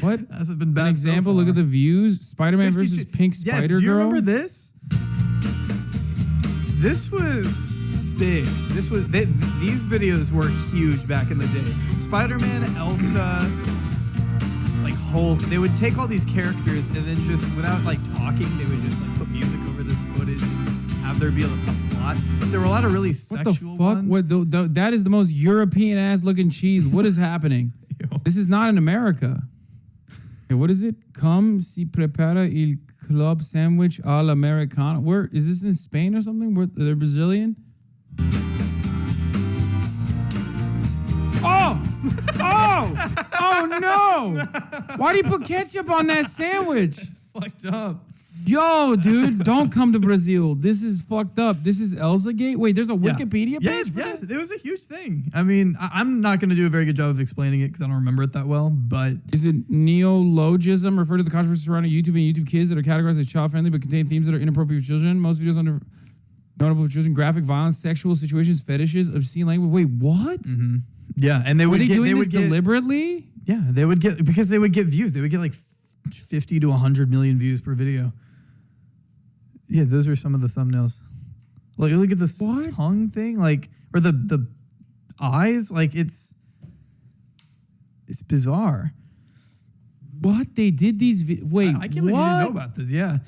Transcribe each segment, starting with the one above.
What? Hasn't been bad. An example. Look at the views. Spider-Man versus Pink Spider Girl. Do you remember this? This was big. These videos were huge back in the day. Spider-Man, Elsa, like Hulk. They would take all these characters and then just without like talking, they would just like put music over this footage, have there be a plot. But there were a lot of really sexual ones. What the fuck? What that is the most European ass looking cheese. What is happening? This is not in America. Okay, what is it? Come si prepara il club sandwich al americano. Where is this in Spain or something? Where they're Brazilian? Oh no! Why do you put ketchup on that sandwich? It's fucked up. Yo, dude, don't come to Brazil. This is fucked up. This is Elsa Gate. Wait, there's a Wikipedia page? Yeah, it was a huge thing. I mean, I'm not going to do a very good job of explaining it because I don't remember it that well, but... Is it neologism? Refer to the controversy surrounding YouTube and YouTube Kids that are categorized as child-friendly but contain themes that are inappropriate for children. Most videos under notable for children, graphic violence, sexual situations, fetishes, obscene language. Wait, what? Mm-hmm. Yeah, and they would get... doing this deliberately? Yeah, they would get... Because they would get views. They would get like 50 to 100 million views per video. Yeah, those are some of the thumbnails. Like, look at this tongue thing, like, or the eyes, like it's bizarre. What? They did these? Wait, I can't believe you didn't know about this. Yeah,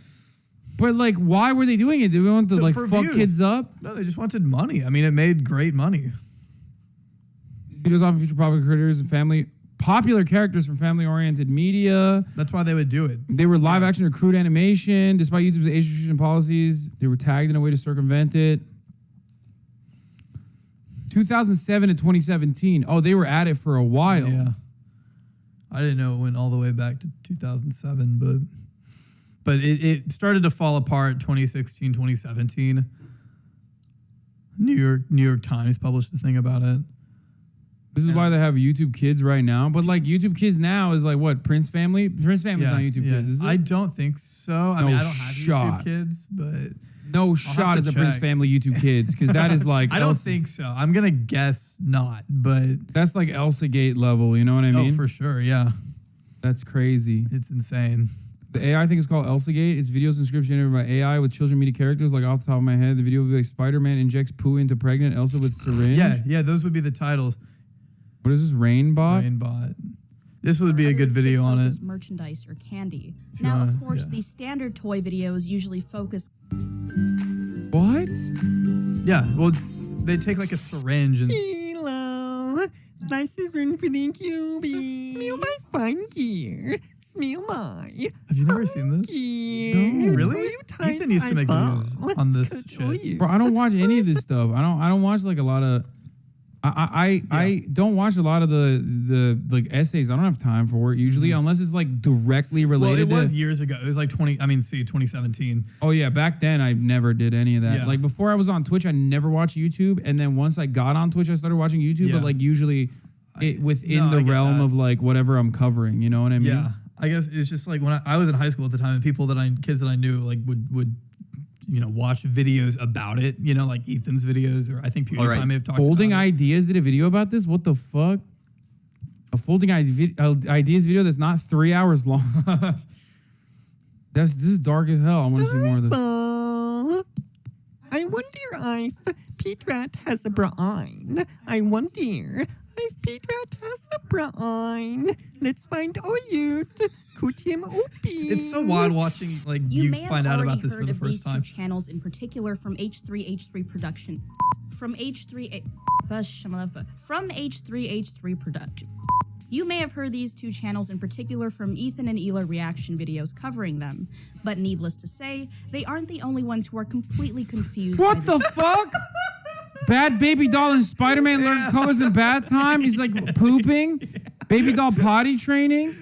but like, why were they doing it? Did they want to like fuck views. Kids up? No, they just wanted money. I mean, it made great money. Videos often feature popular characters from family-oriented media. That's why they would do it. They were live-action or crude animation. Despite YouTube's age restriction policies, they were tagged in a way to circumvent it. 2007 to 2017. Oh, they were at it for a while. Yeah. I didn't know it went all the way back to 2007, but it started to fall apart 2016, 2017. New York Times published a thing about it. This is why they have YouTube Kids right now. But like YouTube Kids now is like what? Prince Family? Prince Family's not YouTube Kids, is it? I don't think so. I mean, I don't have YouTube Kids, but... No shot is a Prince Family YouTube Kids, because that is like... I don't think so. I'm going to guess not, but... That's like Elsa Gate level, you know what I mean? Oh, for sure, yeah. That's crazy. It's insane. The AI thing is called Elsa Gate. It's videos and scripts generated by AI with children media characters. Like off the top of my head, the video would be like Spider-Man injects poo into pregnant Elsa with syringe. Yeah, those would be the titles. What is this? Rainbot? Rainbot. This would be a good video on it. Merchandise or candy. Now, of course, these standard toy videos usually focus. What? Yeah, well, they take like a syringe and... Hello, nice room for the QB. Smell my fun gear. Smell my... Have you never seen this? No, really? Ethan used to make videos on this shit. Bro, I don't watch any of this stuff. I don't watch like a lot of... I don't watch a lot of the like essays. I don't have time for it usually, unless it's like directly related. Well, it was years ago. It was like 2017. Oh yeah, back then I never did any of that. Yeah. Like before I was on Twitch, I never watched YouTube, and then once I got on Twitch, I started watching YouTube. But like usually, within the realm of like whatever I'm covering. You know what I mean? Yeah, I guess it's just like when I was in high school at the time, and kids that I knew like would. Watch videos about it, like Ethan's videos, or I think PewDiePie may have talked about it. Folding Ideas did a video about this? What the fuck? A Folding Ideas video that's not 3 hours long. This is dark as hell. I want to see more of this. I wonder if Pete Rat has a brain. I wonder if Pete Rat has a brain. Let's find out. It's so wild watching you find out about this for the first time. Two channels in particular from H3H3 Production. From H3H3 Production. You may have heard these two channels in particular from Ethan and Ela reaction videos covering them, but needless to say, they aren't the only ones who are completely confused. What the fuck? Bad baby doll and Spider-Man learn colors in bath time. He's like pooping. Baby doll potty training.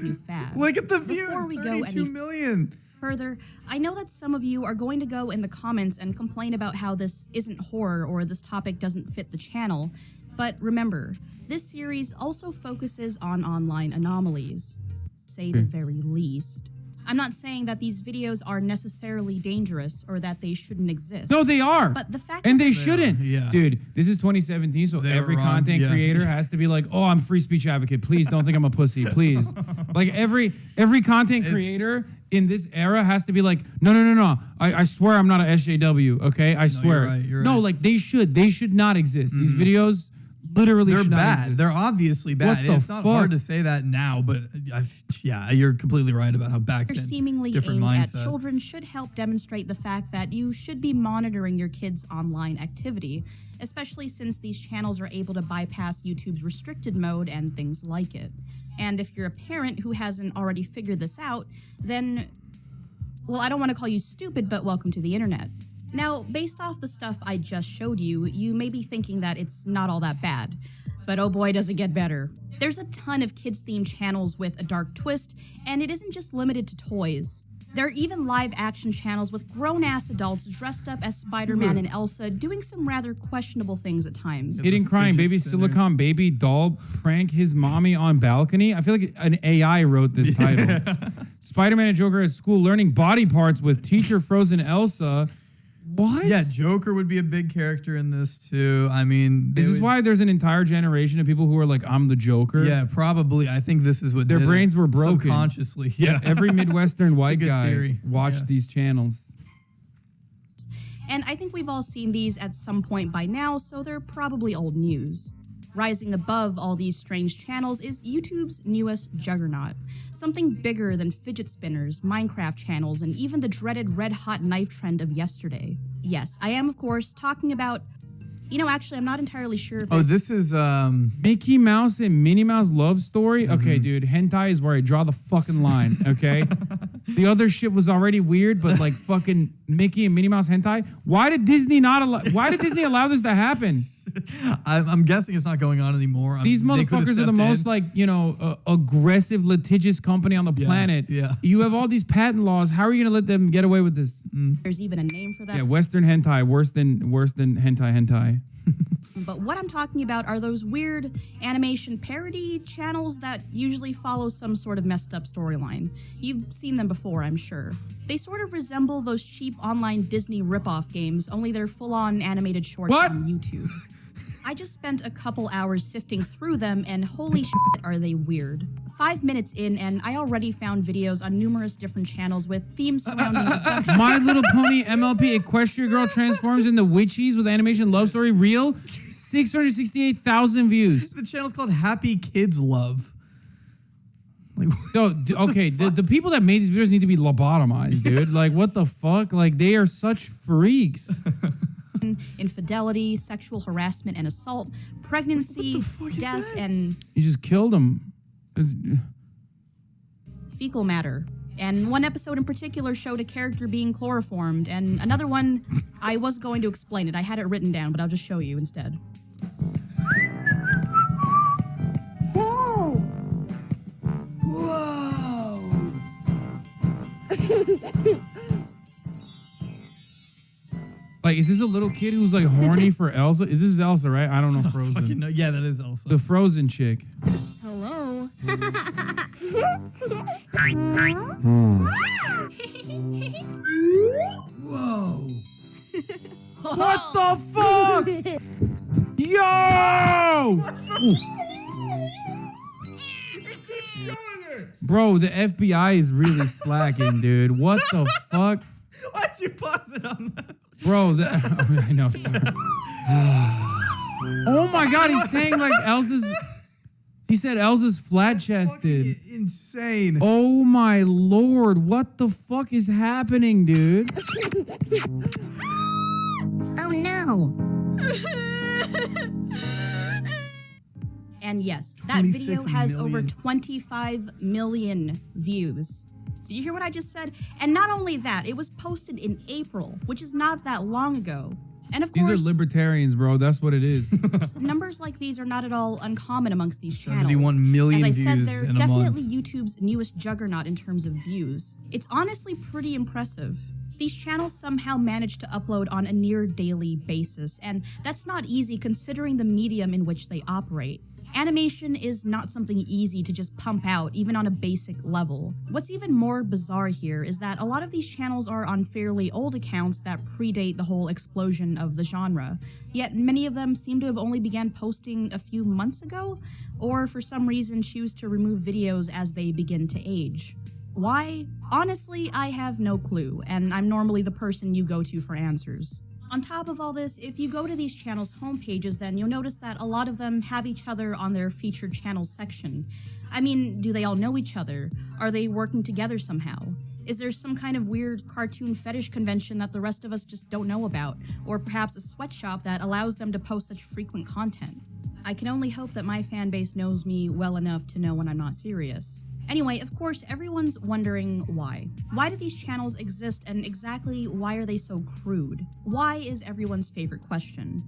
Look at the views. Before we 32 million. Further, I know that some of you are going to go in the comments and complain about how this isn't horror or this topic doesn't fit the channel. But remember, this series also focuses on online anomalies. Say the very least. I'm not saying that these videos are necessarily dangerous or that they shouldn't exist. No, they are. But the fact and that they shouldn't. Yeah. Dude, this is 2017, so They every were wrong. content Yeah. creator has to be like, oh, I'm free speech advocate. Please don't think I'm a pussy. Please. Like every content creator in this era has to be like, no. I swear I'm not a SJW, okay? I swear. You're no, right. like they should not exist. These videos literally They're should not bad. exist. They're obviously bad. What the It's not fuck? hard to say that now, but you're completely right about how back they're then. seemingly different aimed mindset. at children should help demonstrate the fact that you should be monitoring your kids' online activity, especially since these channels are able to bypass YouTube's restricted mode and things like it. And if you're a parent who hasn't already figured this out, then, well, I don't want to call you stupid, but welcome to the internet. Now, based off the stuff I just showed you, you may be thinking that it's not all that bad. But oh boy, does it get better. There's a ton of kids-themed channels with a dark twist, and it isn't just limited to toys. There are even live-action channels with grown-ass adults dressed up as Spider-Man and Elsa doing some rather questionable things at times. Hidden Crying Fidget Baby spinners. Silicon Baby Doll Prank His Mommy on Balcony. I feel like an AI wrote this title. Spider-Man and Joker at school learning body parts with teacher frozen Elsa. What? Yeah, Joker would be a big character in this too. I mean, Is this why there's an entire generation of people who are like, I'm the Joker? Yeah, probably. I think this is what Their did brains it. were broken. Subconsciously. Yeah. Every Midwestern white good guy theory. watched Yeah. these channels. And I think we've all seen these at some point by now, so they're probably old news. Rising above all these strange channels is YouTube's newest juggernaut. Something bigger than fidget spinners, Minecraft channels, and even the dreaded red-hot knife trend of yesterday. Yes, I am, of course, talking about... actually, I'm not entirely sure if Oh, this is Mickey Mouse and Minnie Mouse love story? Okay, dude, hentai is where I draw the fucking line, okay? The other shit was already weird, but like fucking Mickey and Minnie Mouse hentai? Why did Disney allow this to happen? I'm guessing it's not going on anymore. These They could have motherfuckers are the stepped in. most aggressive, litigious company on the planet. yeah. You have all these patent laws. How are you gonna let them get away with this? there's even a name for that. Yeah, Western hentai, worse than hentai. But what I'm talking about are those weird animation parody channels that usually follow some sort of messed up storyline. You've seen them before, I'm sure. They sort of resemble those cheap online Disney ripoff games, only they're full-on animated shorts What? on YouTube. I just spent a couple hours sifting through them, and holy shit, are they weird. 5 minutes in, and I already found videos on numerous different channels with themes surrounding abduction. My Little Pony MLP Equestria Girl transforms into witches with animation love story real. 668,000 views. The channel's called Happy Kids Love. Like, Yo, okay, the people that made these videos need to be lobotomized, dude. Like, what the fuck? Like, they are such freaks. Infidelity, sexual harassment and assault, pregnancy, death, and You just killed them. fecal matter. And one episode in particular showed a character being chloroformed, and another one, I was going to explain it. I had it written down, but I'll just show you instead. Whoa! Like, is this a little kid who's like horny for Elsa? Is this Elsa, right? I don't know Frozen. fucking no, yeah, that is Elsa. The Frozen chick. Hello. Whoa. What the fuck? Yo! Bro, the FBI is really slacking, dude. What the fuck? Why'd you pause it on that? Bro, I know, sorry. Oh my god, he's saying like Elsa's... He said Elsa's flat-chested. Insane. Oh my lord, what the fuck is happening, dude? Oh no. And yes, that 26 video has million. over 25 million views. Did you hear what I just said? And not only that, it was posted in April, which is not that long ago. And of These course, are libertarians, bro. That's what it is. numbers like these are not at all uncommon amongst these channels. 71 million As I said, views they're in a month. definitely YouTube's newest juggernaut in terms of views. It's honestly pretty impressive. These channels somehow manage to upload on a near daily basis, and that's not easy considering the medium in which they operate. Animation is not something easy to just pump out, even on a basic level. What's even more bizarre here is that a lot of these channels are on fairly old accounts that predate the whole explosion of the genre, yet many of them seem to have only began posting a few months ago, or for some reason choose to remove videos as they begin to age. Why? Honestly, I have no clue, and I'm normally the person you go to for answers. On top of all this, if you go to these channels' homepages, then you'll notice that a lot of them have each other on their featured channels section. I mean, do they all know each other? Are they working together somehow? Is there some kind of weird cartoon fetish convention that the rest of us just don't know about? Or perhaps a sweatshop that allows them to post such frequent content? I can only hope that my fanbase knows me well enough to know when I'm not serious. Anyway, of course, everyone's wondering why. Why do these channels exist, and exactly why are they so crude? Why is everyone's favorite question.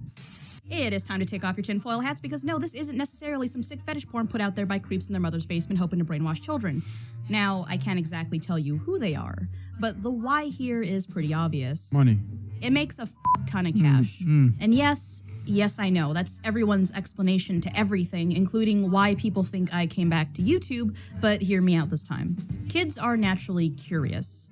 It is time to take off your tinfoil hats because no, this isn't necessarily some sick fetish porn put out there by creeps in their mother's basement hoping to brainwash children. Now, I can't exactly tell you who they are, but the why here is pretty obvious. Money. It makes a ton of cash. And yes, I know, that's everyone's explanation to everything, including why people think I came back to YouTube, but hear me out this time. Kids are naturally curious.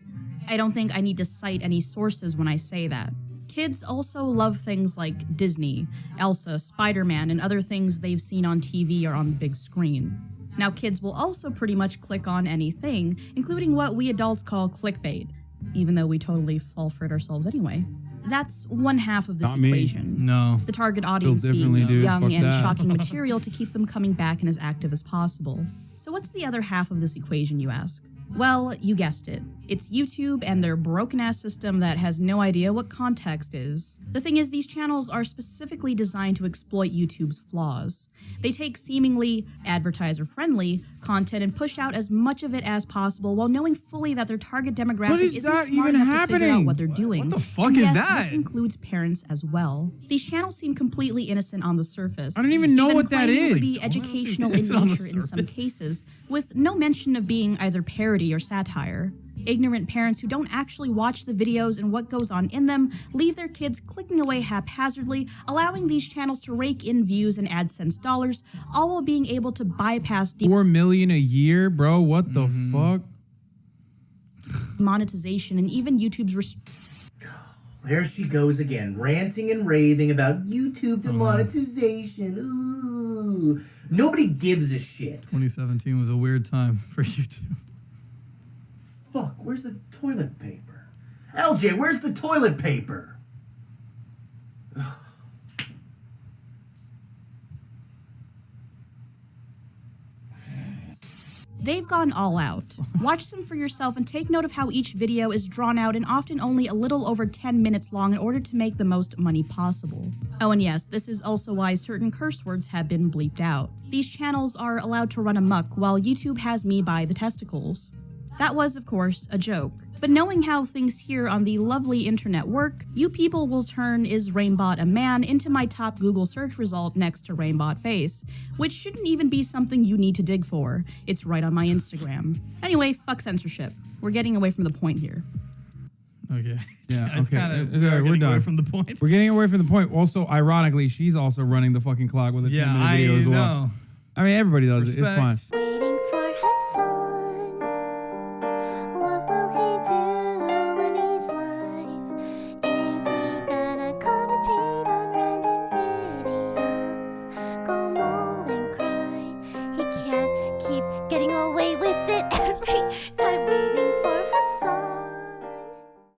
I don't think I need to cite any sources when I say that. Kids also love things like Disney, Elsa, Spider-Man, and other things they've seen on TV or on the big screen. Now, kids will also pretty much click on anything, including what we adults call clickbait, even though we totally fall for it ourselves anyway. That's one half of this Not me. equation. No. The target audience being differently, dude. young Fuck and that. shocking material to keep them coming back and as active as possible. So what's the other half of this equation, you ask? Well, you guessed it. It's YouTube and their broken-ass system that has no idea what context is. The thing is, these channels are specifically designed to exploit YouTube's flaws. They take seemingly advertiser-friendly content and push out as much of it as possible while knowing fully that their target demographic What is isn't that smart even enough to figure out happening? what they're doing. What the fuck And is yes, that? this includes parents as well. These channels seem completely innocent on the surface. I don't even know what that claiming is. to be educational in Innocent on the nature in some surface. cases, with no mention of being either parody or satire. Ignorant parents who don't actually watch the videos and what goes on in them leave their kids clicking away haphazardly, allowing these channels to rake in views and AdSense dollars, all while being able to bypass 4 million a year, bro. What the fuck? demonetization and even YouTube's There she goes again, ranting and raving about YouTube demonetization. Ooh. Nobody gives a shit. 2017 was a weird time for YouTube. Fuck, where's the toilet paper? LJ, where's the toilet paper? They've gone all out. Watch them for yourself and take note of how each video is drawn out and often only a little over 10 minutes long in order to make the most money possible. Oh, and yes, this is also why certain curse words have been bleeped out. These channels are allowed to run amok while YouTube has me by the testicles. That was, of course, a joke. But knowing how things here on the lovely internet work, you people will turn "is Raimbot a man" into my top Google search result next to Raimbot face, which shouldn't even be something you need to dig for. It's right on my Instagram. Anyway, fuck censorship. We're getting away from the point here. Okay. Yeah, It's okay. kinda, We're we're done. away from the point. We're getting away from the point. Also, ironically, she's also running the fucking clock with a 10-minute video as well. know. I mean, everybody does it. It's fine. Respect.